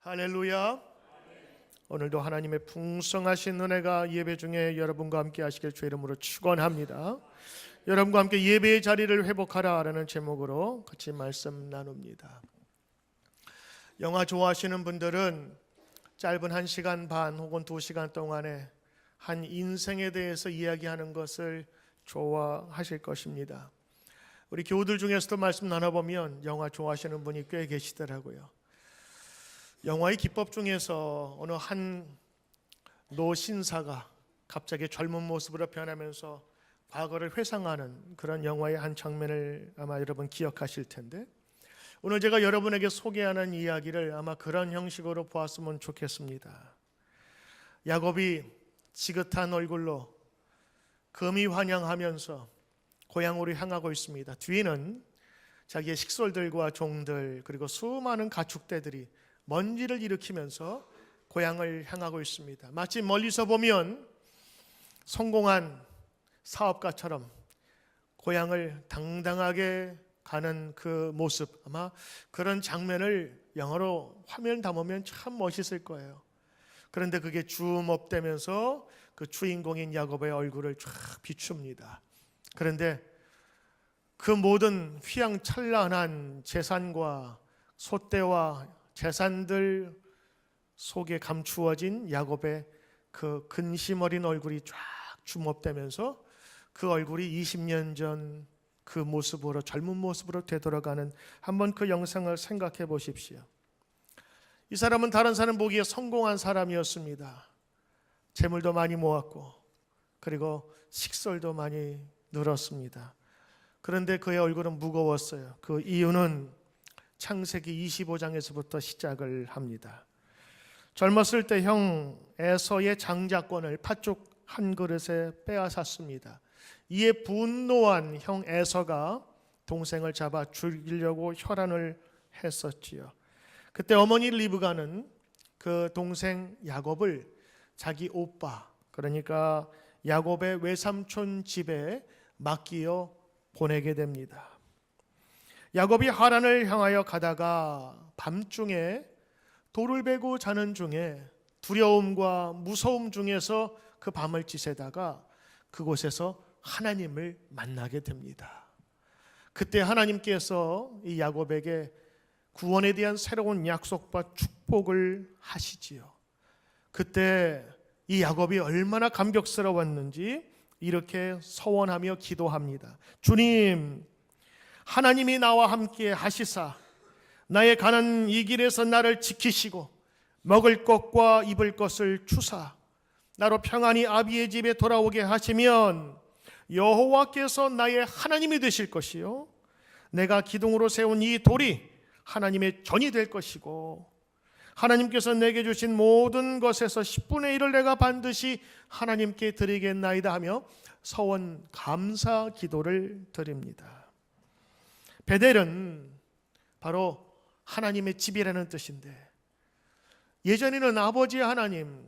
할렐루야. 오늘도 하나님의 풍성하신 은혜가 예배 중에 여러분과 함께 하시길 주의 이름으로 축원합니다. 여러분과 함께 예배의 자리를 회복하라라는 제목으로 같이 말씀 나눕니다. 영화 좋아하시는 분들은 짧은 1시간 반 혹은 2시간 동안에 한 인생에 대해서 이야기하는 것을 좋아하실 것입니다. 우리 교우들 중에서도 말씀 나눠보면 영화 좋아하시는 분이 꽤 계시더라고요. 영화의 기법 중에서 어느 한 노신사가 갑자기 젊은 모습으로 변하면서 과거를 회상하는 그런 영화의 한 장면을 아마 여러분 기억하실 텐데, 오늘 제가 여러분에게 소개하는 이야기를 아마 그런 형식으로 보았으면 좋겠습니다. 야곱이 지긋한 얼굴로 금이 환영하면서 고향으로 향하고 있습니다. 뒤에는 자기의 식솔들과 종들 그리고 수많은 가축대들이 먼지를 일으키면서 고향을 향하고 있습니다. 마치 멀리서 보면 성공한 사업가처럼 고향을 당당하게 가는 그 모습, 아마 그런 장면을 영화로 화면 담으면 참 멋있을 거예요. 그런데 그게 줌업되면서 그 주인공인 야곱의 얼굴을 쫙 비춥니다. 그런데 그 모든 휘황찬란한 재산과 소떼와 재산들 속에 감추어진 야곱의 그 근심 어린 얼굴이 쫙 줌업되면서 그 얼굴이 20년 전 그 모습으로, 젊은 모습으로 되돌아가는, 한번 그 영상을 생각해 보십시오. 이 사람은 다른 사람 보기에 성공한 사람이었습니다. 재물도 많이 모았고 그리고 식솔도 많이 늘었습니다. 그런데 그의 얼굴은 무거웠어요. 그 이유는 창세기 25장에서부터 시작을 합니다. 젊었을 때 형 에서의 장자권을 팥죽 한 그릇에 빼앗았습니다. 이에 분노한 형 에서가 동생을 잡아 죽이려고 혈안을 했었지요. 그때 어머니 리브가는 그 동생 야곱을 자기 오빠, 그러니까 야곱의 외삼촌 집에 맡기어 보내게 됩니다. 야곱이 하란을 향하여 가다가 밤중에 돌을 베고 자는 중에 두려움과 무서움 중에서 그 밤을 지새다가 그곳에서 하나님을 만나게 됩니다. 그때 하나님께서 이 야곱에게 구원에 대한 새로운 약속과 축복을 하시지요. 그때 이 야곱이 얼마나 감격스러웠는지 이렇게 서원하며 기도합니다. 주님, 하나님이 나와 함께 하시사 나의 가는 이 길에서 나를 지키시고 먹을 것과 입을 것을 주사 나로 평안히 아비의 집에 돌아오게 하시면 여호와께서 나의 하나님이 되실 것이요 내가 기둥으로 세운 이 돌이 하나님의 전이 될 것이고 하나님께서 내게 주신 모든 것에서 10분의 1을 내가 반드시 하나님께 드리겠나이다 하며 서원 감사 기도를 드립니다. 베델은 바로 하나님의 집이라는 뜻인데, 예전에는 아버지의 하나님,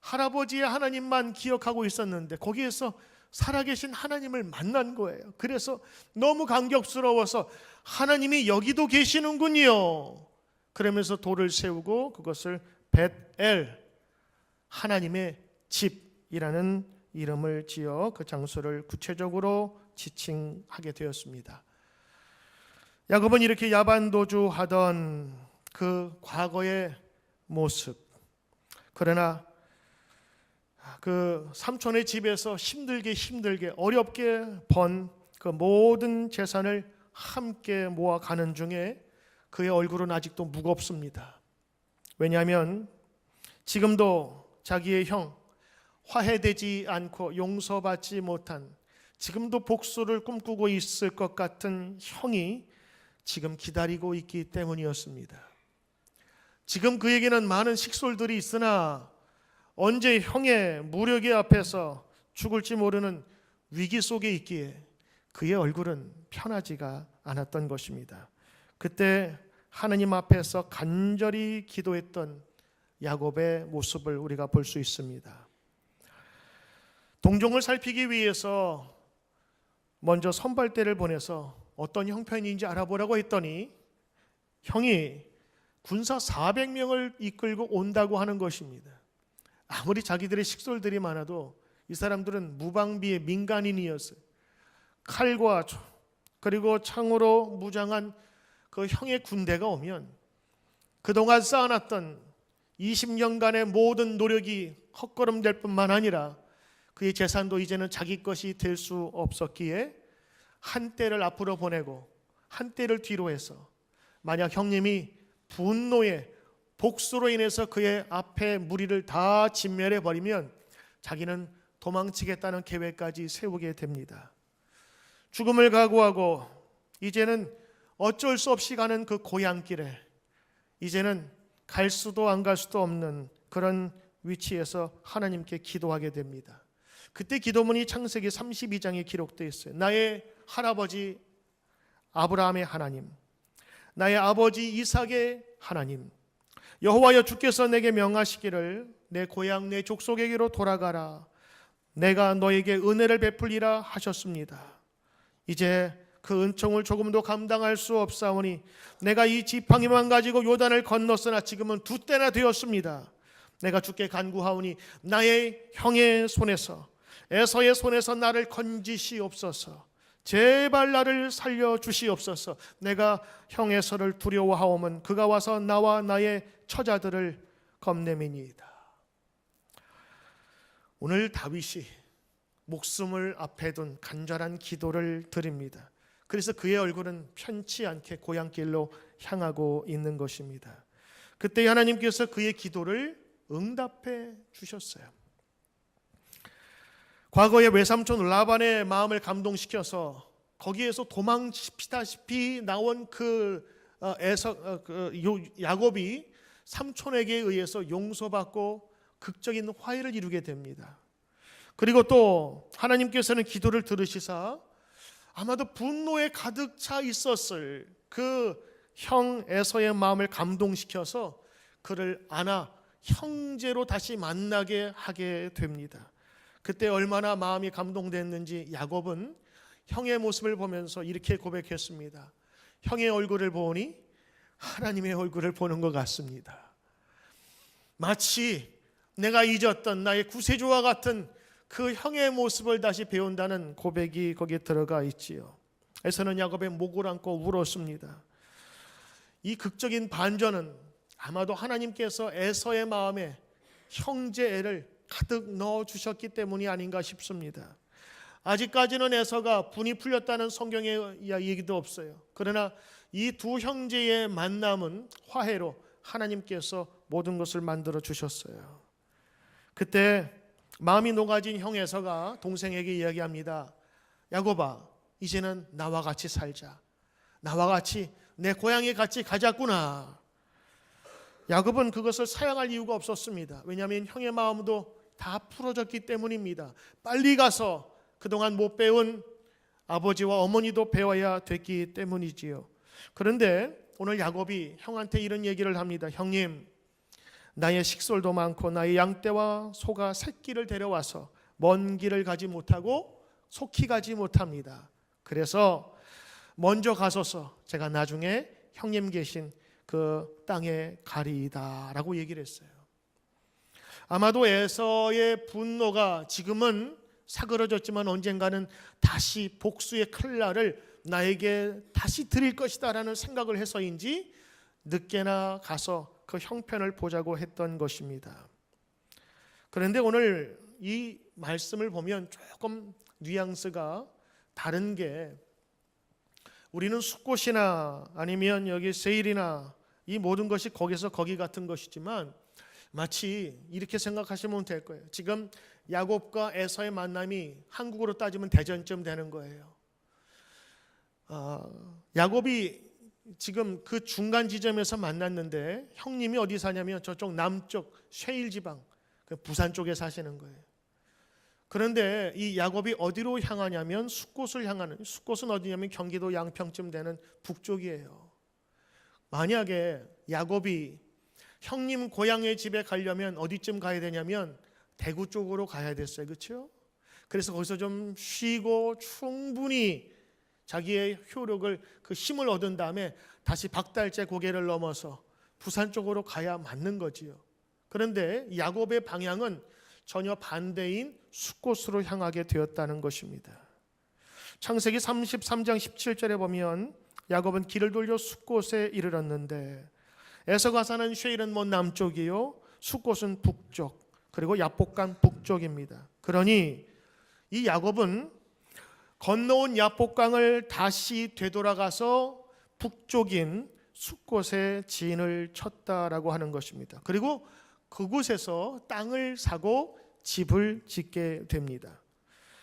할아버지의 하나님만 기억하고 있었는데 거기에서 살아계신 하나님을 만난 거예요. 그래서 너무 감격스러워서 하나님이 여기도 계시는군요. 그러면서 돌을 세우고 그것을 벳엘, 하나님의 집이라는 이름을 지어 그 장소를 구체적으로 지칭하게 되었습니다. 야곱은 이렇게 야반도주하던 그 과거의 모습, 그러나 그 삼촌의 집에서 힘들게 어렵게 번 그 모든 재산을 함께 모아가는 중에 그의 얼굴은 아직도 무겁습니다. 왜냐하면 지금도 자기의 형, 화해되지 않고 용서받지 못한, 지금도 복수를 꿈꾸고 있을 것 같은 형이 지금 기다리고 있기 때문이었습니다. 지금 그에게는 많은 식솔들이 있으나 언제 형의 무력의 앞에서 죽을지 모르는 위기 속에 있기에 그의 얼굴은 편하지가 않았던 것입니다. 그때 하나님 앞에서 간절히 기도했던 야곱의 모습을 우리가 볼 수 있습니다. 동종을 살피기 위해서 먼저 선발대를 보내서 어떤 형편인지 알아보라고 했더니 형이 군사 400명을 이끌고 온다고 하는 것입니다. 아무리 자기들의 식솔들이 많아도 이 사람들은 무방비의 민간인이었어요. 칼과 그리고 창으로 무장한 그 형의 군대가 오면 그동안 쌓아놨던 20년간의 모든 노력이 헛걸음될 뿐만 아니라 그의 재산도 이제는 자기 것이 될 수 없었기에 한 때를 앞으로 보내고 한 때를 뒤로 해서 만약 형님이 분노에 복수로 인해서 그의 앞에 무리를 다 진멸해 버리면 자기는 도망치겠다는 계획까지 세우게 됩니다. 죽음을 각오하고 이제는 어쩔 수 없이 가는 그 고향길에 이제는 갈 수도 안 갈 수도 없는 그런 위치에서 하나님께 기도하게 됩니다. 그때 기도문이 창세기 32장에 기록되어 있어요. 나의 할아버지 아브라함의 하나님, 나의 아버지 이삭의 하나님, 여호와여 주께서 내게 명하시기를 내 고향 내 족속에게로 돌아가라. 내가 너에게 은혜를 베풀리라 하셨습니다. 이제 그 은총을 조금도 감당할 수 없사오니 내가 이 지팡이만 가지고 요단을 건넜으나 지금은 2때나 되었습니다. 내가 주께 간구하오니 나의 형의 손에서 에서의 손에서 나를 건지시옵소서. 제발 나를 살려주시옵소서. 내가 형 에서를 두려워하오면 그가 와서 나와 나의 처자들을 겁내미니이다. 오늘 다윗이 목숨을 앞에 둔 간절한 기도를 드립니다. 그래서 그의 얼굴은 편치 않게 고향길로 향하고 있는 것입니다. 그때 하나님께서 그의 기도를 응답해 주셨어요. 과거에 외삼촌 라반의 마음을 감동시켜서 거기에서 도망치다시피 나온 야곱이 삼촌에게 의해서 용서받고 극적인 화해를 이루게 됩니다. 그리고 또 하나님께서는 기도를 들으시사 아마도 분노에 가득 차 있었을 그 형 에서의 마음을 감동시켜서 그를 안아 형제로 다시 만나게 하게 됩니다. 그때 얼마나 마음이 감동됐는지 야곱은 형의 모습을 보면서 이렇게 고백했습니다. 형의 얼굴을 보니 하나님의 얼굴을 보는 것 같습니다. 마치 내가 잊었던 나의 구세주와 같은 그 형의 모습을 다시 배운다는 고백이 거기에 들어가 있지요. 에서는 야곱의 목을 안고 울었습니다. 이 극적인 반전은 아마도 하나님께서 에서의 마음에 형제애를 가득 넣어주셨기 때문이 아닌가 싶습니다. 아직까지는 에서가 분이 풀렸다는 성경의 얘기도 없어요. 그러나 이 두 형제의 만남은 화해로 하나님께서 모든 것을 만들어 주셨어요. 그때 마음이 녹아진 형 에서가 동생에게 이야기합니다. 야곱아, 이제는 나와 같이 살자. 나와 같이 내 고향에 같이 가자꾸나. 야곱은 그것을 사양할 이유가 없었습니다. 왜냐하면 형의 마음도 다 풀어졌기 때문입니다. 빨리 가서 그동안 못 배운 아버지와 어머니도 배워야 됐기 때문이지요. 그런데 오늘 야곱이 형한테 이런 얘기를 합니다. 형님, 나의 식솔도 많고 나의 양떼와 소가 새끼를 데려와서 먼 길을 가지 못하고 속히 가지 못합니다. 그래서 먼저 가소서 제가 나중에 형님 계신 그 땅에 가리이다 라고 얘기를 했어요. 아마도 에서의 분노가 지금은 사그러졌지만 언젠가는 다시 복수의 칼날을 나에게 다시 드릴 것이다 라는 생각을 해서인지 늦게나 가서 그 형편을 보자고 했던 것입니다. 그런데 오늘 이 말씀을 보면 조금 뉘앙스가 다른 게, 우리는 숫꽃이나 아니면 여기 세일이나 이 모든 것이 거기서 거기 같은 것이지만 마치 이렇게 생각하시면 될 거예요. 지금 야곱과 에서의 만남이 한국으로 따지면 대전쯤 되는 거예요. 야곱이 지금 그 중간 지점에서 만났는데 형님이 어디 사냐면 저쪽 남쪽 쉐일 지방, 부산 쪽에 사시는 거예요. 그런데 이 야곱이 어디로 향하냐면 숫꽃을 향하는, 숫꽃은 어디냐면 경기도 양평쯤 되는 북쪽이에요. 만약에 야곱이 형님 고향의 집에 가려면 어디쯤 가야 되냐면 대구 쪽으로 가야 됐어요. 그렇죠? 그래서 거기서 좀 쉬고 충분히 자기의 효력을, 그 힘을 얻은 다음에 다시 박달재 고개를 넘어서 부산 쪽으로 가야 맞는 거지요. 그런데 야곱의 방향은 전혀 반대인 숫곳으로 향하게 되었다는 것입니다. 창세기 33장 17절에 보면 야곱은 길을 돌려 숫곳에 이르렀는데 에서가 사는 쉐일은 남쪽이요 숫곳은 북쪽, 그리고 야복강 북쪽입니다. 그러니 이 야곱은 건너온 야복강을 다시 되돌아가서 북쪽인 숫곳에 진을 쳤다라고 하는 것입니다. 그리고 그곳에서 땅을 사고 집을 짓게 됩니다.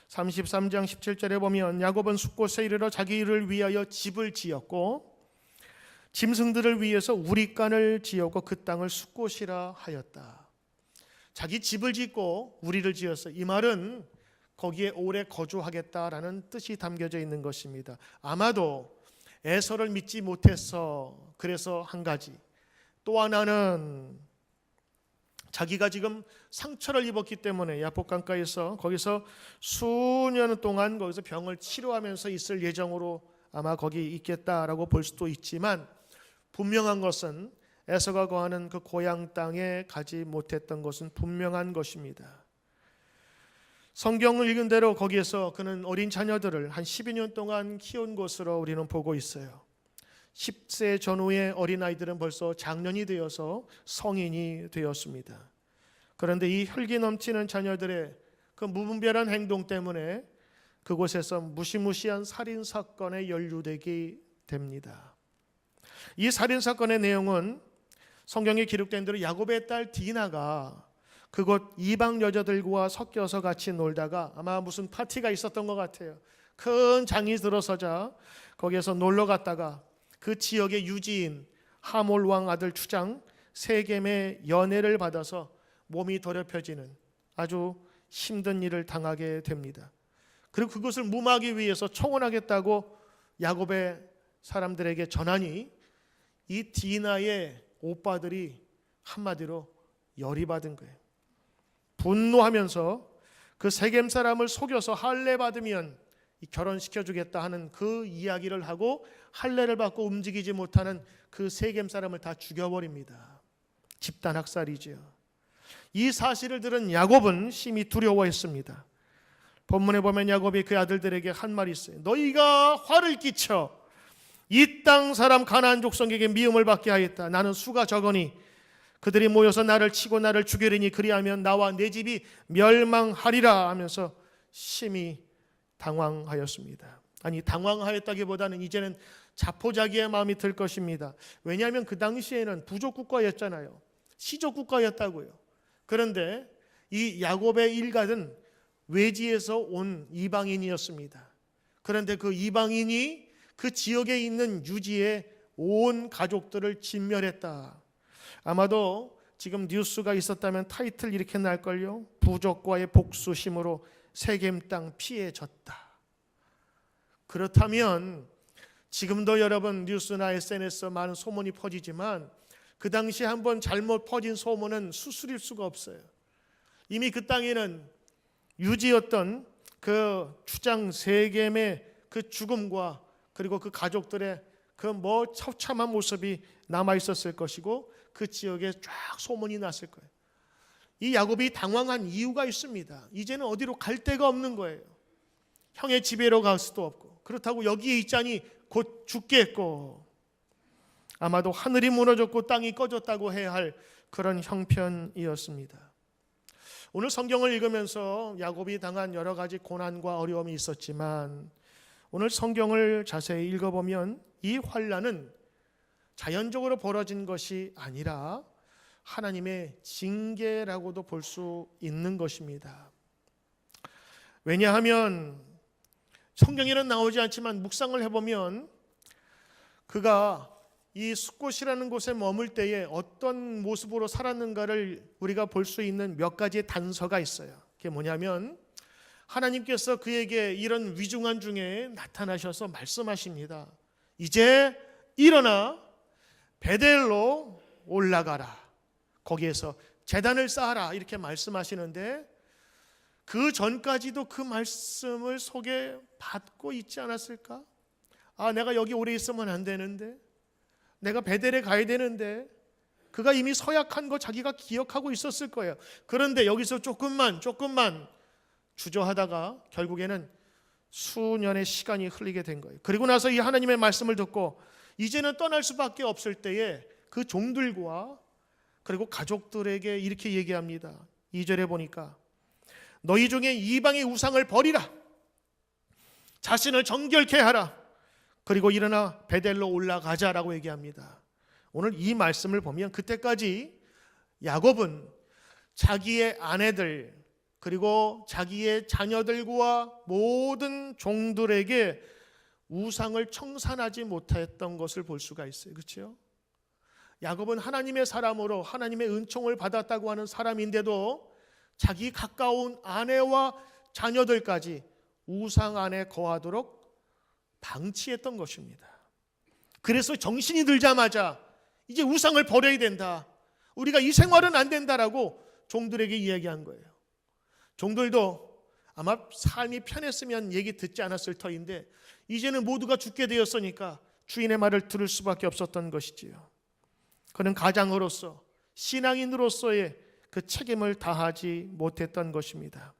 33장 17절에 보면 야곱은 숫곳에 이르러 자기 일을 위하여 집을 지었고 짐승들을 위해서 우리간을 지었고 그 땅을 숫곳이라 하였다. 자기 집을 짓고 우리를 지었어. 이 말은 거기에 오래 거주하겠다라는 뜻이 담겨져 있는 것입니다. 아마도 에서를 믿지 못해서 그래서 한 가지, 또 하나는 자기가 지금 상처를 입었기 때문에 야복강가에서 거기서 수년 동안 거기서 병을 치료하면서 있을 예정으로 아마 거기 있겠다라고 볼 수도 있지만 분명한 것은 에서가 거하는 그 고향 땅에 가지 못했던 것은 분명한 것입니다. 성경을 읽은 대로 거기에서 그는 어린 자녀들을 한 12년 동안 키운 것으로 우리는 보고 있어요. 10세 전후의 어린아이들은 벌써 장년이 되어서 성인이 되었습니다. 그런데 이 혈기 넘치는 자녀들의 그 무분별한 행동 때문에 그곳에서 무시무시한 살인사건에 연루되게 됩니다. 이 살인사건의 내용은 성경에 기록된 대로 야곱의 딸 디나가 그곳 이방 여자들과 섞여서 같이 놀다가 아마 무슨 파티가 있었던 것 같아요. 큰 장이 들어서자 거기에서 놀러 갔다가 그 지역의 유지인 하몰 왕 아들 추장 세겜의 연애를 받아서 몸이 더럽혀지는 아주 힘든 일을 당하게 됩니다. 그리고 그것을 무마하기 위해서 청혼하겠다고 야곱의 사람들에게 전하니 이 디나의 오빠들이 한마디로 열이 받은 거예요. 분노하면서 그 세겜 사람을 속여서 할례 받으면 결혼시켜주겠다 하는 그 이야기를 하고 할례를 받고 움직이지 못하는 그 세겜 사람을 다 죽여버립니다. 집단 학살이지요. 이 사실을 들은 야곱은 심히 두려워했습니다. 본문에 보면 야곱이 그 아들들에게 한 말이 있어요. 너희가 화를 끼쳐 이 땅 사람 가나안 족속에게 미움을 받게 하였다. 나는 수가 적으니 그들이 모여서 나를 치고 나를 죽이리니 그리하면 나와 내 집이 멸망하리라 하면서 심히 당황하였습니다. 아니, 당황하였다기보다는 이제는 자포자기의 마음이 들 것입니다. 왜냐하면 그 당시에는 부족 국가였잖아요. 시족 국가였다고요. 그런데 이 야곱의 일가는 외지에서 온 이방인이었습니다. 그런데 그 이방인이 그 지역에 있는 유지의 온 가족들을 진멸했다. 아마도 지금 뉴스가 있었다면 타이틀 이렇게 날걸요. 부족과의 복수심으로 세겜 땅 피해졌다. 그렇다면 지금도 여러분 뉴스나 SNS에 많은 소문이 퍼지지만 그 당시 한번 잘못 퍼진 소문은 수술일 수가 없어요. 이미 그 땅에는 유지였던 그 추장 세겜의 그 죽음과 그리고 그 가족들의 그 처참한 모습이 남아 있었을 것이고 그 지역에 쫙 소문이 났을 거예요. 이 야곱이 당황한 이유가 있습니다. 이제는 어디로 갈 데가 없는 거예요. 형의 집에로 갈 수도 없고 그렇다고 여기에 있자니 곧 죽겠고 아마도 하늘이 무너졌고 땅이 꺼졌다고 해야 할 그런 형편이었습니다. 오늘 성경을 읽으면서 야곱이 당한 여러 가지 고난과 어려움이 있었지만 오늘 성경을 자세히 읽어보면 이 환난은 자연적으로 벌어진 것이 아니라 하나님의 징계라고도 볼 수 있는 것입니다. 왜냐하면 성경에는 나오지 않지만 묵상을 해보면 그가 이 숫곳이라는 곳에 머물 때에 어떤 모습으로 살았는가를 우리가 볼 수 있는 몇 가지의 단서가 있어요. 그게 뭐냐면 하나님께서 그에게 이런 위중한 중에 나타나셔서 말씀하십니다. 이제 일어나 베델로 올라가라. 거기에서 제단을 쌓아라. 이렇게 말씀하시는데 그 전까지도 그 말씀을 속에 받고 있지 않았을까? 아, 내가 여기 오래 있으면 안 되는데, 내가 베델에 가야 되는데, 그가 이미 서약한 거 자기가 기억하고 있었을 거예요. 그런데 여기서 조금만 주저하다가 결국에는 수년의 시간이 흘리게 된 거예요. 그리고 나서 이 하나님의 말씀을 듣고 이제는 떠날 수밖에 없을 때에 그 종들과 그리고 가족들에게 이렇게 얘기합니다. 2절에 보니까 너희 중에 이방의 우상을 버리라. 자신을 정결케 하라. 그리고 일어나 베델로 올라가자라고 얘기합니다. 오늘 이 말씀을 보면 그때까지 야곱은 자기의 아내들 그리고 자기의 자녀들과 모든 종들에게 우상을 청산하지 못했던 것을 볼 수가 있어요. 그렇죠? 야곱은 하나님의 사람으로 하나님의 은총을 받았다고 하는 사람인데도 자기 가까운 아내와 자녀들까지 우상 안에 거하도록 방치했던 것입니다. 그래서 정신이 들자마자 이제 우상을 버려야 된다. 우리가 이 생활은 안 된다라고 종들에게 이야기한 거예요. 종들도 아마 삶이 편했으면 얘기 듣지 않았을 터인데 이제는 모두가 죽게 되었으니까 주인의 말을 들을 수밖에 없었던 것이지요. 그는 가장으로서 신앙인으로서의 그 책임을 다하지 못했던 것입니다.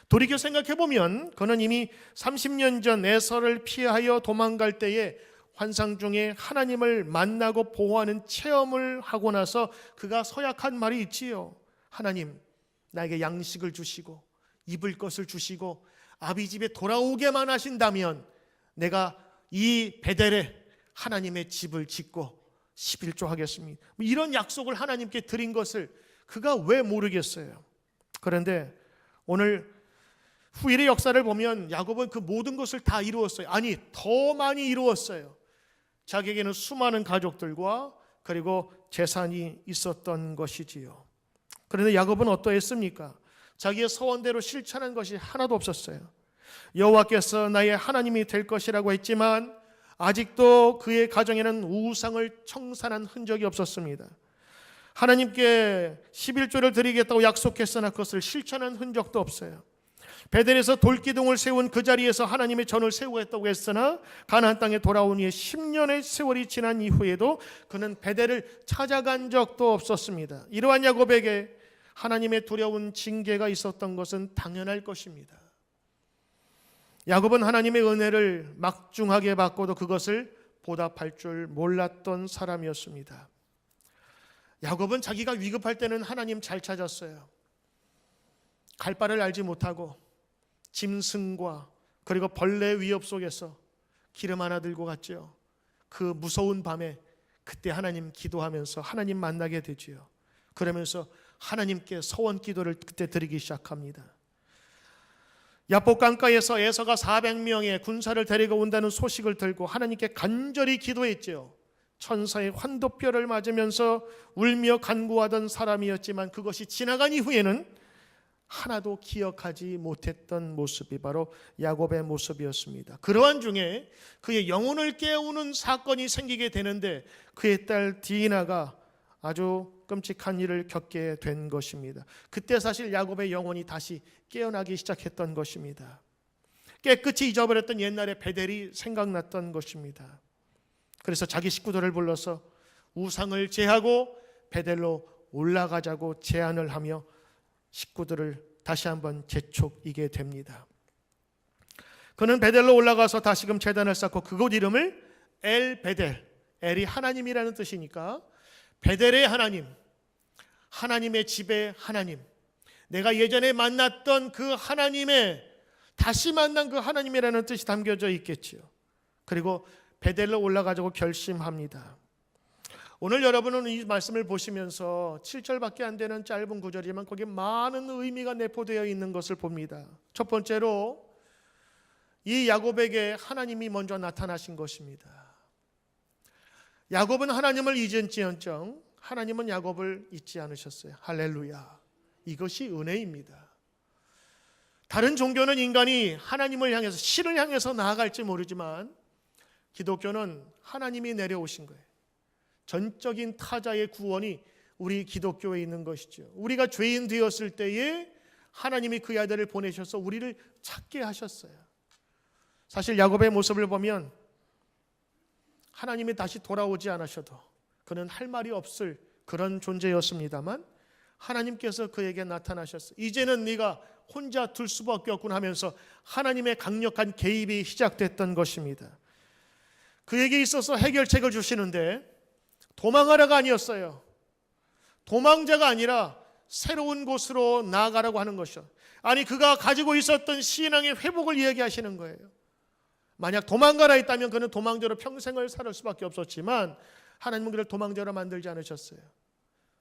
돌이켜 생각해보면 그는 이미 30년 전 에서를 피하여 도망갈 때에 환상 중에 하나님을 만나고 보호하는 체험을 하고 나서 그가 서약한 말이 있지요. 하나님, 나에게 양식을 주시고 입을 것을 주시고 아비 집에 돌아오게만 하신다면 내가 이 베델에 하나님의 집을 짓고 11조 하겠습니다. 이런 약속을 하나님께 드린 것을 그가 왜 모르겠어요. 그런데 오늘 후일의 역사를 보면 야곱은 그 모든 것을 다 이루었어요. 아니, 더 많이 이루었어요. 자기에게는 수많은 가족들과 그리고 재산이 있었던 것이지요. 그런데 야곱은 어떠했습니까? 자기의 서원대로 실천한 것이 하나도 없었어요. 여호와께서 나의 하나님이 될 것이라고 했지만 아직도 그의 가정에는 우상을 청산한 흔적이 없었습니다. 하나님께 11조를 드리겠다고 약속했으나 그것을 실천한 흔적도 없어요. 베델에서 돌기둥을 세운 그 자리에서 하나님의 전을 세우겠다고 했으나 가나안 땅에 돌아온 이에 10년의 세월이 지난 이후에도 그는 베델을 찾아간 적도 없었습니다. 이러한 야곱에게 하나님의 두려운 징계가 있었던 것은 당연할 것입니다. 야곱은 하나님의 은혜를 막중하게 받고도 그것을 보답할 줄 몰랐던 사람이었습니다. 야곱은 자기가 위급할 때는 하나님 잘 찾았어요. 갈 바를 알지 못하고 짐승과 그리고 벌레 위협 속에서 기름 하나 들고 갔죠. 그 무서운 밤에 그때 하나님 기도하면서 하나님 만나게 되지요. 그러면서 하나님께 서원 기도를 그때 드리기 시작합니다. 야복 강가에서 에서가 400명의 군사를 데리고 온다는 소식을 들고 하나님께 간절히 기도했죠. 천사의 환도뼈를 맞으면서 울며 간구하던 사람이었지만 그것이 지나간 이후에는 하나도 기억하지 못했던 모습이 바로 야곱의 모습이었습니다. 그러한 중에 그의 영혼을 깨우는 사건이 생기게 되는데 그의 딸 디나가 아주 끔찍한 일을 겪게 된 것입니다. 그때 사실 야곱의 영혼이 다시 깨어나기 시작했던 것입니다. 깨끗이 잊어버렸던 옛날의 베델이 생각났던 것입니다. 그래서 자기 식구들을 불러서 우상을 제하고 베델로 올라가자고 제안을 하며 식구들을 다시 한번 재촉이게 됩니다. 그는 베델로 올라가서 다시금 제단을 쌓고 그곳 이름을 엘 베델, 엘이 하나님이라는 뜻이니까 베델의 하나님, 하나님의 집의 하나님, 내가 예전에 만났던 그 하나님의 다시 만난 그 하나님이라는 뜻이 담겨져 있겠지요. 그리고 베델로 올라가자고 결심합니다. 오늘 여러분은 이 말씀을 보시면서 7절밖에 안 되는 짧은 구절이지만 거기에 많은 의미가 내포되어 있는 것을 봅니다. 첫 번째로 이 야곱에게 하나님이 먼저 나타나신 것입니다. 야곱은 하나님을 잊은지언정 하나님은 야곱을 잊지 않으셨어요. 할렐루야. 이것이 은혜입니다. 다른 종교는 인간이 하나님을 향해서 신을 향해서 나아갈지 모르지만 기독교는 하나님이 내려오신 거예요. 전적인 타자의 구원이 우리 기독교에 있는 것이죠. 우리가 죄인 되었을 때에 하나님이 그 아들을 보내셔서 우리를 찾게 하셨어요. 사실 야곱의 모습을 보면 하나님이 다시 돌아오지 않으셔도 그는 할 말이 없을 그런 존재였습니다만 하나님께서 그에게 나타나셨어요. 이제는 네가 혼자 둘 수밖에 없구나 하면서 하나님의 강력한 개입이 시작됐던 것입니다. 그에게 있어서 해결책을 주시는데 도망하라가 아니었어요. 도망자가 아니라 새로운 곳으로 나아가라고 하는 것이요. 아니, 그가 가지고 있었던 신앙의 회복을 이야기하시는 거예요. 만약 도망가라 했다면 그는 도망자로 평생을 살 수밖에 없었지만 하나님은 그를 도망자로 만들지 않으셨어요.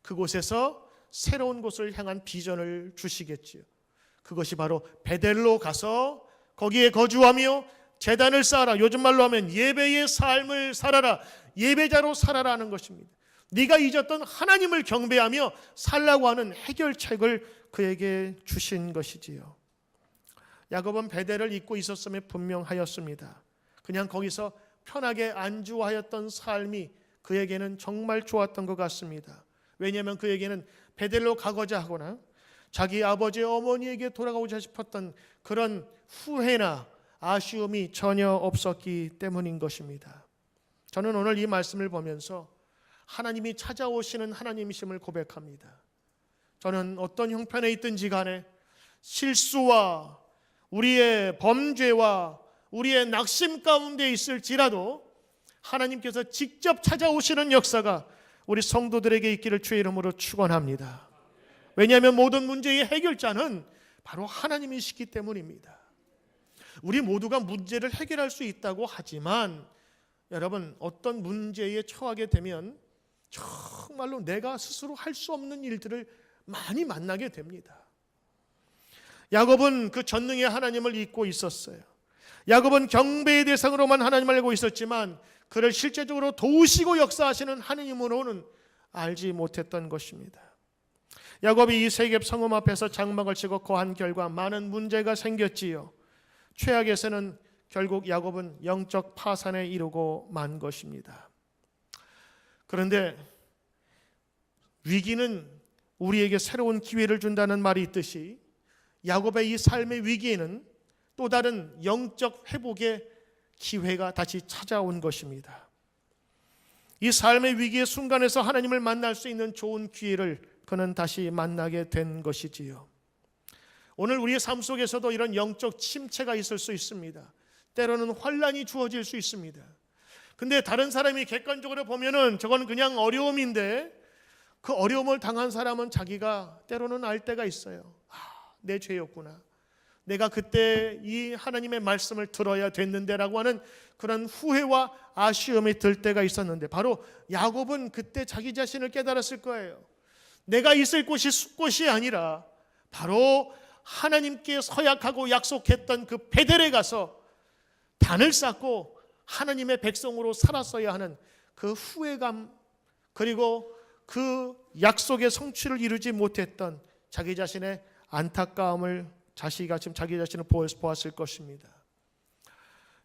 그곳에서 새로운 곳을 향한 비전을 주시겠지요. 그것이 바로 베델로 가서 거기에 거주하며 제단을 쌓아라. 요즘 말로 하면 예배의 삶을 살아라. 예배자로 살아라 하는 것입니다. 네가 잊었던 하나님을 경배하며 살라고 하는 해결책을 그에게 주신 것이지요. 야곱은 베델을 잊고 있었음에 분명하였습니다. 그냥 거기서 편하게 안주하였던 삶이 그에게는 정말 좋았던 것 같습니다. 왜냐하면 그에게는 베델로 가고자 하거나 자기 아버지 어머니에게 돌아가고자 싶었던 그런 후회나 아쉬움이 전혀 없었기 때문인 것입니다. 저는 오늘 이 말씀을 보면서 하나님이 찾아오시는 하나님이심을 고백합니다. 저는 어떤 형편에 있든지 간에 실수와 우리의 범죄와 우리의 낙심 가운데 있을지라도 하나님께서 직접 찾아오시는 역사가 우리 성도들에게 있기를 주의 이름으로 축원합니다. 왜냐하면 모든 문제의 해결자는 바로 하나님이시기 때문입니다. 우리 모두가 문제를 해결할 수 있다고 하지만 여러분, 어떤 문제에 처하게 되면 정말로 내가 스스로 할 수 없는 일들을 많이 만나게 됩니다. 야곱은 그 전능의 하나님을 잊고 있었어요. 야곱은 경배의 대상으로만 하나님을 알고 있었지만 그를 실제적으로 도우시고 역사하시는 하나님으로는 알지 못했던 것입니다. 야곱이 이 세겜 성읍 앞에서 장막을 치고 거한 결과 많은 문제가 생겼지요. 최악에서는 결국 야곱은 영적 파산에 이르고 만 것입니다. 그런데 위기는 우리에게 새로운 기회를 준다는 말이 있듯이 야곱의 이 삶의 위기에는 또 다른 영적 회복의 기회가 다시 찾아온 것입니다. 이 삶의 위기의 순간에서 하나님을 만날 수 있는 좋은 기회를 그는 다시 만나게 된 것이지요. 오늘 우리의 삶 속에서도 이런 영적 침체가 있을 수 있습니다. 때로는 환난이 주어질 수 있습니다. 근데 다른 사람이 객관적으로 보면은 저건 그냥 어려움인데 그 어려움을 당한 사람은 자기가 때로는 알 때가 있어요. 내 죄였구나. 내가 그때 이 하나님의 말씀을 들어야 됐는데라고 하는 그런 후회와 아쉬움이 들 때가 있었는데 바로 야곱은 그때 자기 자신을 깨달았을 거예요. 내가 있을 곳이 숲곳이 아니라 바로 하나님께 서약하고 약속했던 그 베델에 가서 단을 쌓고 하나님의 백성으로 살았어야 하는 그 후회감, 그리고 그 약속의 성취를 이루지 못했던 자기 자신의 안타까움을 자기가 지금 자기 자신을 보았을 것입니다.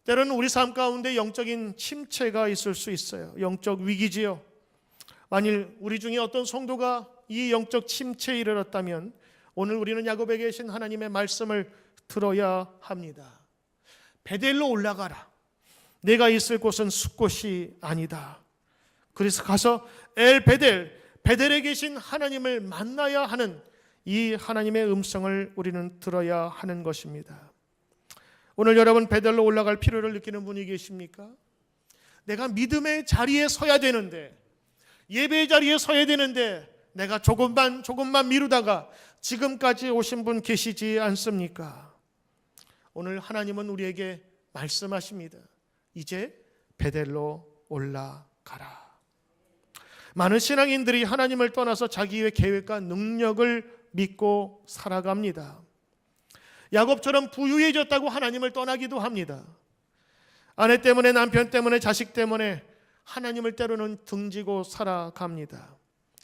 때로는 우리 삶 가운데 영적인 침체가 있을 수 있어요. 영적 위기지요. 만일 우리 중에 어떤 성도가 이 영적 침체에 이르렀다면 오늘 우리는 야곱에 계신 하나님의 말씀을 들어야 합니다. 베델로 올라가라. 내가 있을 곳은 숲곳이 아니다. 그래서 가서 베델에 계신 하나님을 만나야 하는 이 하나님의 음성을 우리는 들어야 하는 것입니다. 오늘 여러분 베델로 올라갈 필요를 느끼는 분이 계십니까? 내가 믿음의 자리에 서야 되는데, 예배의 자리에 서야 되는데 내가 조금만 미루다가 지금까지 오신 분 계시지 않습니까? 오늘 하나님은 우리에게 말씀하십니다. 이제 베델로 올라가라. 많은 신앙인들이 하나님을 떠나서 자기의 계획과 능력을 믿고 살아갑니다. 야곱처럼 부유해졌다고 하나님을 떠나기도 합니다. 아내 때문에, 남편 때문에, 자식 때문에 하나님을 때로는 등지고 살아갑니다.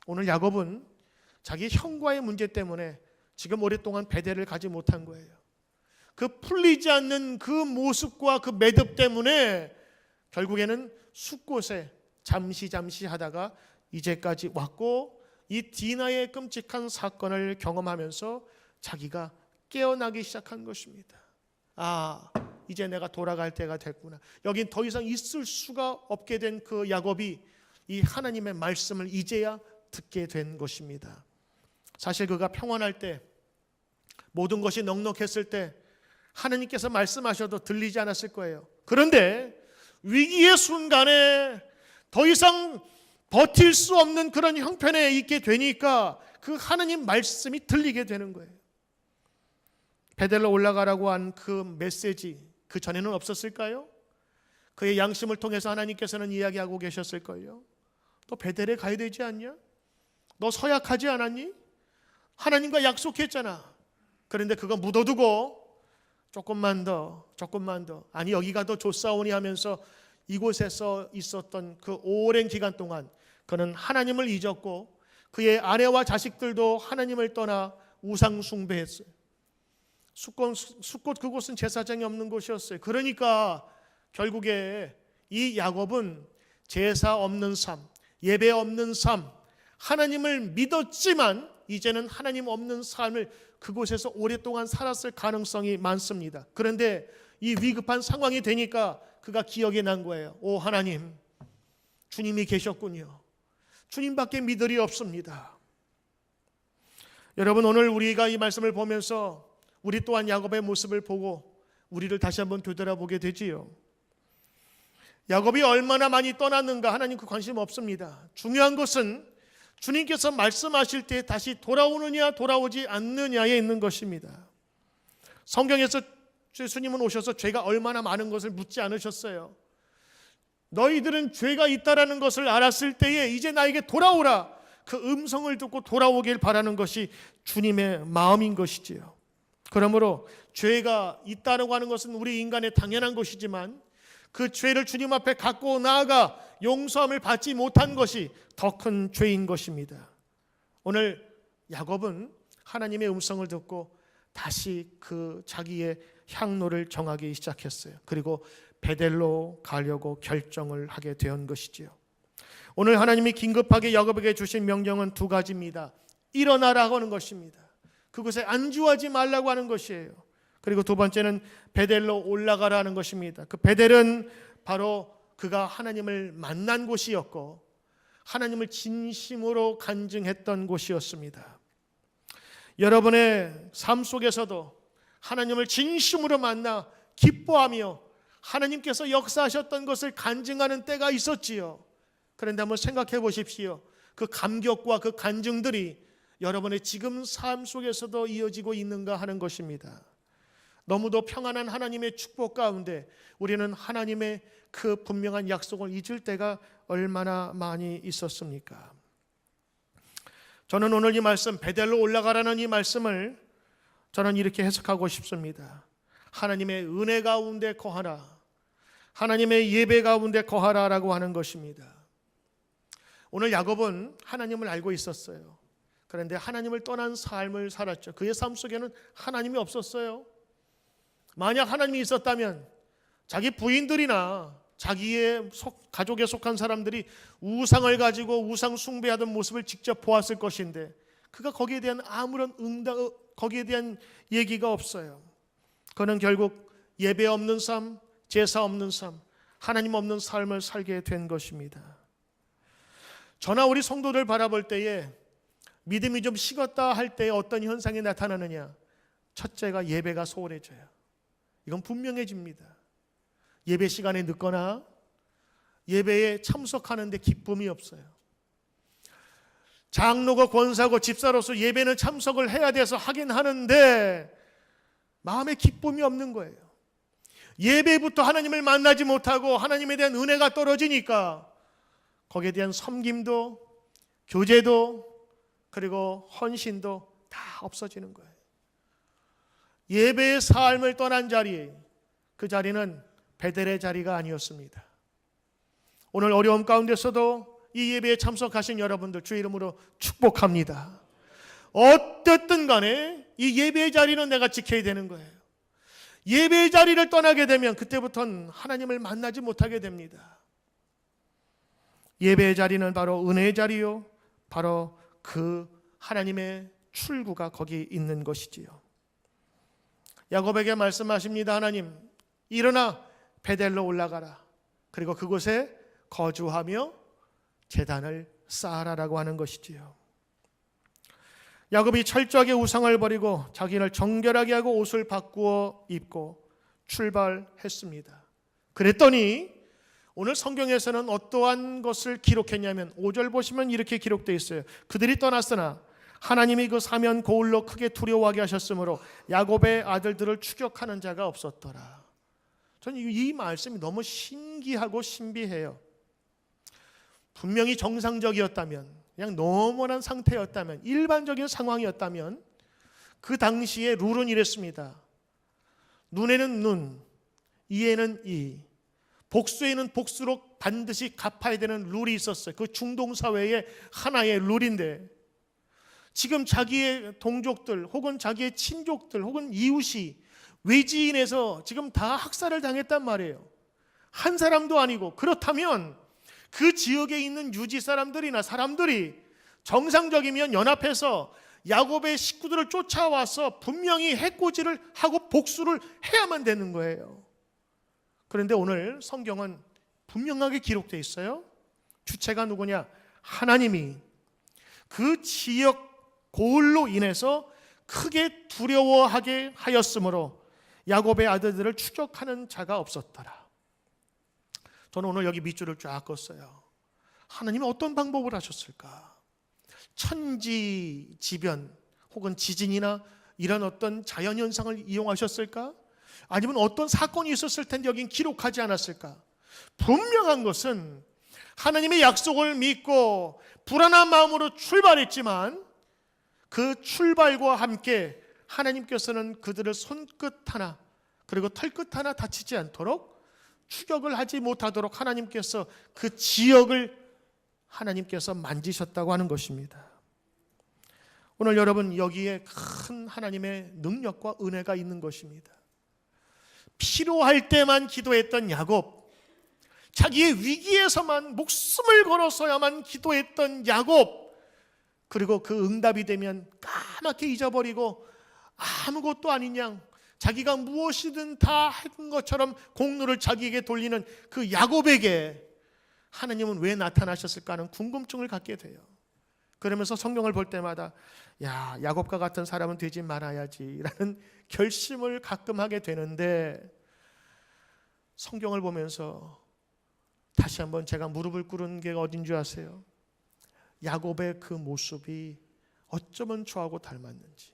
오늘 야곱은 자기 형과의 문제 때문에 지금 오랫동안 베델을 가지 못한 거예요. 그 풀리지 않는 그 모습과 그 매듭 때문에 결국에는 숲곳에 잠시 하다가 이제까지 왔고, 이 디나의 끔찍한 사건을 경험하면서 자기가 깨어나기 시작한 것입니다. 이제 내가 돌아갈 때가 됐구나. 여긴 더 이상 있을 수가 없게 된 그 야곱이 이 하나님의 말씀을 이제야 듣게 된 것입니다. 사실 그가 평안할 때, 모든 것이 넉넉했을 때 하나님께서 말씀하셔도 들리지 않았을 거예요. 그런데 위기의 순간에 더 이상 버틸 수 없는 그런 형편에 있게 되니까 그 하나님 말씀이 들리게 되는 거예요. 베델로 올라가라고 한 그 메시지, 그 전에는 없었을까요? 그의 양심을 통해서 하나님께서는 이야기하고 계셨을걸요. 너 베델에 가야 되지 않냐? 너 서약하지 않았니? 하나님과 약속했잖아. 그런데 그거 묻어두고 조금만 더, 아니 여기가 더 좋사오니 하면서 이곳에서 있었던 그 오랜 기간 동안 그는 하나님을 잊었고 그의 아내와 자식들도 하나님을 떠나 우상 숭배했어요. 숫곳 그곳은 제사장이 없는 곳이었어요. 그러니까 결국에 이 야곱은 제사 없는 삶, 예배 없는 삶, 하나님을 믿었지만 이제는 하나님 없는 삶을 그곳에서 오랫동안 살았을 가능성이 많습니다. 그런데 이 위급한 상황이 되니까 그가 기억이 난 거예요. 오 하나님, 주님이 계셨군요. 주님밖에 믿을이 없습니다. 여러분, 오늘 우리가 이 말씀을 보면서 우리 또한 야곱의 모습을 보고 우리를 다시 한번 되돌아보게 되지요. 야곱이 얼마나 많이 떠났는가 하나님 그 관심 없습니다. 중요한 것은 주님께서 말씀하실 때 다시 돌아오느냐 돌아오지 않느냐에 있는 것입니다. 성경에서 예수님은 오셔서 죄가 얼마나 많은 것을 묻지 않으셨어요. 너희들은 죄가 있다라는 것을 알았을 때에 이제 나에게 돌아오라, 그 음성을 듣고 돌아오길 바라는 것이 주님의 마음인 것이지요. 그러므로 죄가 있다라고 하는 것은 우리 인간의 당연한 것이지만 그 죄를 주님 앞에 갖고 나아가 용서함을 받지 못한 것이 더 큰 죄인 것입니다. 오늘 야곱은 하나님의 음성을 듣고 다시 그 자기의 향로를 정하기 시작했어요. 그리고 베델로 가려고 결정을 하게 된 것이지요. 오늘 하나님이 긴급하게 야곱에게 주신 명령은 두 가지입니다. 일어나라고 하는 것입니다. 그곳에 안주하지 말라고 하는 것이에요. 그리고 두 번째는 베델로 올라가라는 것입니다. 그 베델은 바로 그가 하나님을 만난 곳이었고 하나님을 진심으로 간증했던 곳이었습니다. 여러분의 삶 속에서도 하나님을 진심으로 만나 기뻐하며 하나님께서 역사하셨던 것을 간증하는 때가 있었지요. 그런데 한번 생각해 보십시오. 그 감격과 그 간증들이 여러분의 지금 삶 속에서도 이어지고 있는가 하는 것입니다. 너무도 평안한 하나님의 축복 가운데 우리는 하나님의 그 분명한 약속을 잊을 때가 얼마나 많이 있었습니까? 저는 오늘 이 말씀, 베델로 올라가라는 이 말씀을 저는 이렇게 해석하고 싶습니다. 하나님의 은혜 가운데 거하라, 하나님의 예배 가운데 거하라라고 하는 것입니다. 오늘 야곱은 하나님을 알고 있었어요. 그런데 하나님을 떠난 삶을 살았죠. 그의 삶 속에는 하나님이 없었어요. 만약 하나님이 있었다면 자기 부인들이나 자기의 가족에 속한 사람들이 우상을 가지고 우상 숭배하던 모습을 직접 보았을 것인데 그가 거기에 대한 아무런 거기에 대한 얘기가 없어요. 그는 결국 예배 없는 삶, 제사 없는 삶, 하나님 없는 삶을 살게 된 것입니다. 저나 우리 성도들 바라볼 때에 믿음이 좀 식었다 할 때 어떤 현상이 나타나느냐? 첫째가 예배가 소홀해져요. 이건 분명해집니다. 예배 시간에 늦거나 예배에 참석하는데 기쁨이 없어요. 장로고 권사고 집사로서 예배는 참석을 해야 돼서 하긴 하는데 마음에 기쁨이 없는 거예요. 예배부터 하나님을 만나지 못하고 하나님에 대한 은혜가 떨어지니까 거기에 대한 섬김도 교제도 그리고 헌신도 다 없어지는 거예요. 예배의 삶을 떠난 자리, 그 자리는 베델의 자리가 아니었습니다. 오늘 어려움 가운데서도 이 예배에 참석하신 여러분들 주의 이름으로 축복합니다. 어쨌든 간에 이 예배의 자리는 내가 지켜야 되는 거예요. 예배의 자리를 떠나게 되면 그때부터는 하나님을 만나지 못하게 됩니다. 예배의 자리는 바로 은혜의 자리요, 바로 그 하나님의 출구가 거기 있는 것이지요. 야곱에게 말씀하십니다. 하나님, 일어나 베델로 올라가라. 그리고 그곳에 거주하며 제단을 쌓아라라고 하는 것이지요. 야곱이 철저하게 우상을 버리고 자기를 정결하게 하고 옷을 바꾸어 입고 출발했습니다. 그랬더니 오늘 성경에서는 어떠한 것을 기록했냐면 5절 보시면 이렇게 기록되어 있어요. 그들이 떠났으나 하나님이 그 사면 고을로 크게 두려워하게 하셨으므로 야곱의 아들들을 추격하는 자가 없었더라. 저는 이 말씀이 너무 신기하고 신비해요. 분명히 정상적이었다면, 그냥 노멀한 상태였다면, 일반적인 상황이었다면 그 당시의 룰은 이랬습니다. 눈에는 눈, 이에는 이, 복수에는 복수로 반드시 갚아야 되는 룰이 있었어요. 그 중동사회의 하나의 룰인데 지금 자기의 동족들 혹은 자기의 친족들 혹은 이웃이 외지인에서 지금 다 학살을 당했단 말이에요. 한 사람도 아니고. 그렇다면 그 지역에 있는 유지 사람들이나 사람들이 정상적이면 연합해서 야곱의 식구들을 쫓아와서 분명히 해코지를 하고 복수를 해야만 되는 거예요. 그런데 오늘 성경은 분명하게 기록되어 있어요. 주체가 누구냐? 하나님이 그 지역 고을로 인해서 크게 두려워하게 하였으므로 야곱의 아들들을 추격하는 자가 없었더라. 저는 오늘 여기 밑줄을 쫙 껐어요. 하나님이 어떤 방법을 하셨을까? 천지지변 혹은 지진이나 이런 어떤 자연현상을 이용하셨을까? 아니면 어떤 사건이 있었을 텐데 여긴 기록하지 않았을까? 분명한 것은 하나님의 약속을 믿고 불안한 마음으로 출발했지만 그 출발과 함께 하나님께서는 그들을 손끝 하나 그리고 털끝 하나 다치지 않도록 추격을 하지 못하도록 하나님께서 그 지역을 하나님께서 만지셨다고 하는 것입니다. 오늘 여러분 여기에 큰 하나님의 능력과 은혜가 있는 것입니다. 필요할 때만 기도했던 야곱, 자기의 위기에서만 목숨을 걸어서야만 기도했던 야곱, 그리고 그 응답이 되면 까맣게 잊어버리고 아무것도 아닌 양 자기가 무엇이든 다 한 것처럼 공로를 자기에게 돌리는 그 야곱에게 하나님은 왜 나타나셨을까 하는 궁금증을 갖게 돼요. 그러면서 성경을 볼 때마다 야곱과 같은 사람은 되지 말아야지 라는 결심을 가끔 하게 되는데, 성경을 보면서 다시 한번 제가 무릎을 꿇은 게 어딘 줄 아세요? 야곱의 그 모습이 어쩌면 저하고 닮았는지.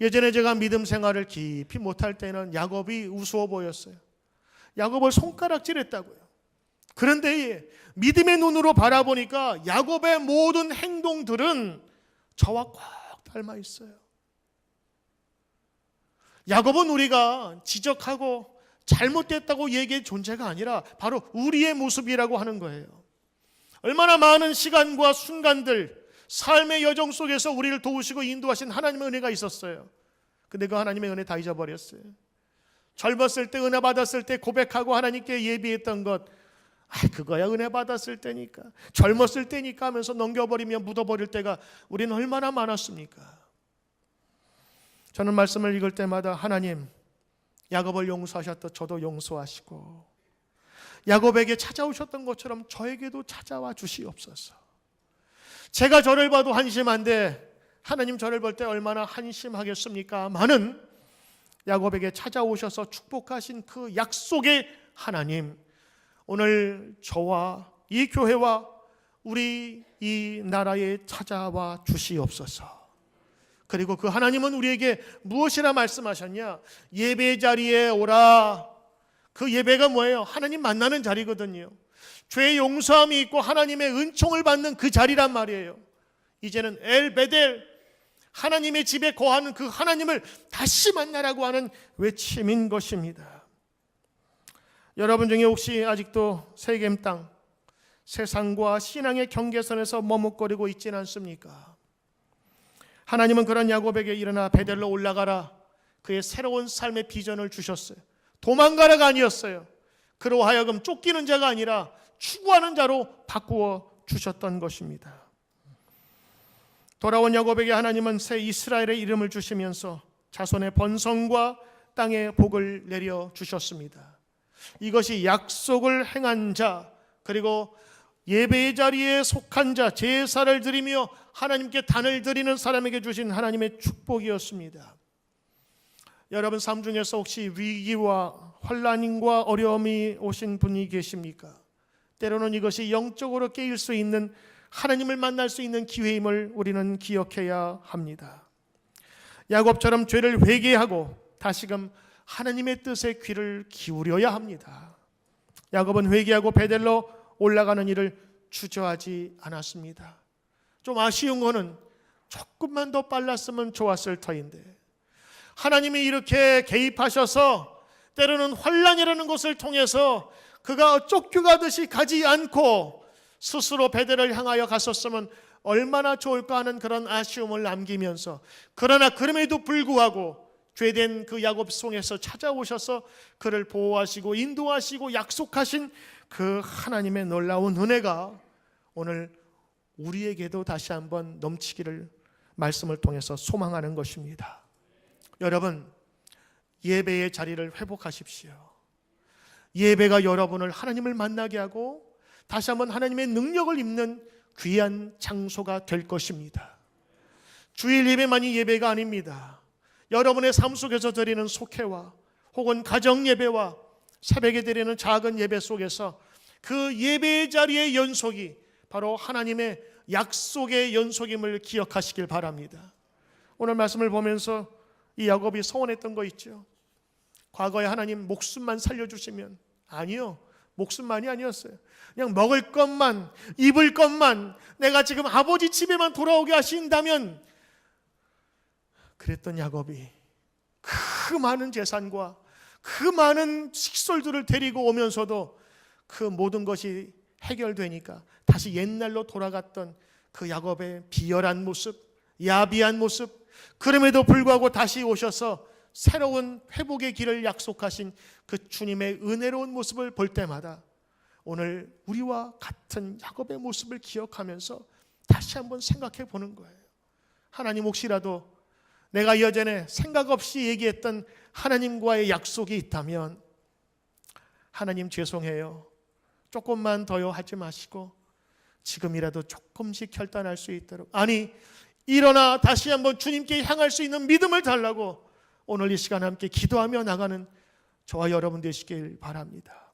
예전에 제가 믿음 생활을 깊이 못할 때는 야곱이 우스워 보였어요. 야곱을 손가락질했다고요. 그런데 믿음의 눈으로 바라보니까 야곱의 모든 행동들은 저와 꼭 닮아 있어요. 야곱은 우리가 지적하고 잘못됐다고 얘기할 존재가 아니라 바로 우리의 모습이라고 하는 거예요. 얼마나 많은 시간과 순간들, 삶의 여정 속에서 우리를 도우시고 인도하신 하나님의 은혜가 있었어요. 근데 그 하나님의 은혜 다 잊어버렸어요. 젊었을 때 은혜 받았을 때 고백하고 하나님께 예비했던 것, 그거야 은혜 받았을 때니까, 젊었을 때니까 하면서 넘겨버리며 묻어버릴 때가 우리는 얼마나 많았습니까? 저는 말씀을 읽을 때마다 하나님, 야곱을 용서하셨던 저도 용서하시고 야곱에게 찾아오셨던 것처럼 저에게도 찾아와 주시옵소서. 제가 저를 봐도 한심한데 하나님 저를 볼 때 얼마나 한심하겠습니까? 많은 야곱에게 찾아오셔서 축복하신 그 약속의 하나님, 오늘 저와 이 교회와 우리 이 나라에 찾아와 주시옵소서. 그리고 그 하나님은 우리에게 무엇이라 말씀하셨냐? 예배 자리에 오라. 그 예배가 뭐예요? 하나님 만나는 자리거든요. 죄의 용서함이 있고 하나님의 은총을 받는 그 자리란 말이에요. 이제는 엘베델, 하나님의 집에 거하는 그 하나님을 다시 만나라고 하는 외침인 것입니다. 여러분 중에 혹시 아직도 세겜 땅, 세상과 신앙의 경계선에서 머뭇거리고 있지는 않습니까? 하나님은 그런 야곱에게 일어나 베델로 올라가라, 그의 새로운 삶의 비전을 주셨어요. 도망가라가 아니었어요. 그로 하여금 쫓기는 자가 아니라 추구하는 자로 바꾸어 주셨던 것입니다. 돌아온 야곱에게 하나님은 새 이스라엘의 이름을 주시면서 자손의 번성과 땅의 복을 내려 주셨습니다. 이것이 약속을 행한 자, 그리고 예배의 자리에 속한 자, 제사를 드리며 하나님께 단을 드리는 사람에게 주신 하나님의 축복이었습니다. 여러분 삶 중에서 혹시 위기와 환난과 어려움이 오신 분이 계십니까? 때로는 이것이 영적으로 깨일 수 있는, 하나님을 만날 수 있는 기회임을 우리는 기억해야 합니다. 야곱처럼 죄를 회개하고 다시금 하나님의 뜻에 귀를 기울여야 합니다. 야곱은 회개하고 베델로 올라가는 일을 주저하지 않았습니다. 좀 아쉬운 거는 조금만 더 빨랐으면 좋았을 터인데, 하나님이 이렇게 개입하셔서 때로는 환난이라는 것을 통해서 그가 쫓겨가듯이 가지 않고 스스로 베델을 향하여 갔었으면 얼마나 좋을까 하는 그런 아쉬움을 남기면서, 그러나 그럼에도 불구하고 죄된 그 야곱 성에서 찾아오셔서 그를 보호하시고 인도하시고 약속하신 그 하나님의 놀라운 은혜가 오늘 우리에게도 다시 한번 넘치기를 말씀을 통해서 소망하는 것입니다. 여러분, 예배의 자리를 회복하십시오. 예배가 여러분을 하나님을 만나게 하고 다시 한번 하나님의 능력을 입는 귀한 장소가 될 것입니다. 주일 예배만이 예배가 아닙니다. 여러분의 삶 속에서 드리는 속회와 혹은 가정 예배와 새벽에 드리는 작은 예배 속에서 그 예배의 자리의 연속이 바로 하나님의 약속의 연속임을 기억하시길 바랍니다. 오늘 말씀을 보면서 이 야곱이 소원했던 거 있죠. 과거에 하나님 목숨만 살려주시면, 아니요, 목숨만이 아니었어요. 그냥 먹을 것만, 입을 것만, 내가 지금 아버지 집에만 돌아오게 하신다면, 그랬던 야곱이 그 많은 재산과 그 많은 식솔들을 데리고 오면서도 그 모든 것이 해결되니까 다시 옛날로 돌아갔던 그 야곱의 비열한 모습, 야비한 모습, 그럼에도 불구하고 다시 오셔서 새로운 회복의 길을 약속하신 그 주님의 은혜로운 모습을 볼 때마다 오늘 우리와 같은 야곱의 모습을 기억하면서 다시 한번 생각해 보는 거예요. 하나님, 혹시라도 내가 예전에 생각 없이 얘기했던 하나님과의 약속이 있다면 하나님 죄송해요, 조금만 더요 하지 마시고 지금이라도 조금씩 결단할 수 있도록, 아니 일어나 다시 한번 주님께 향할 수 있는 믿음을 달라고 오늘 이 시간 함께 기도하며 나가는 저와 여러분 되시길 바랍니다.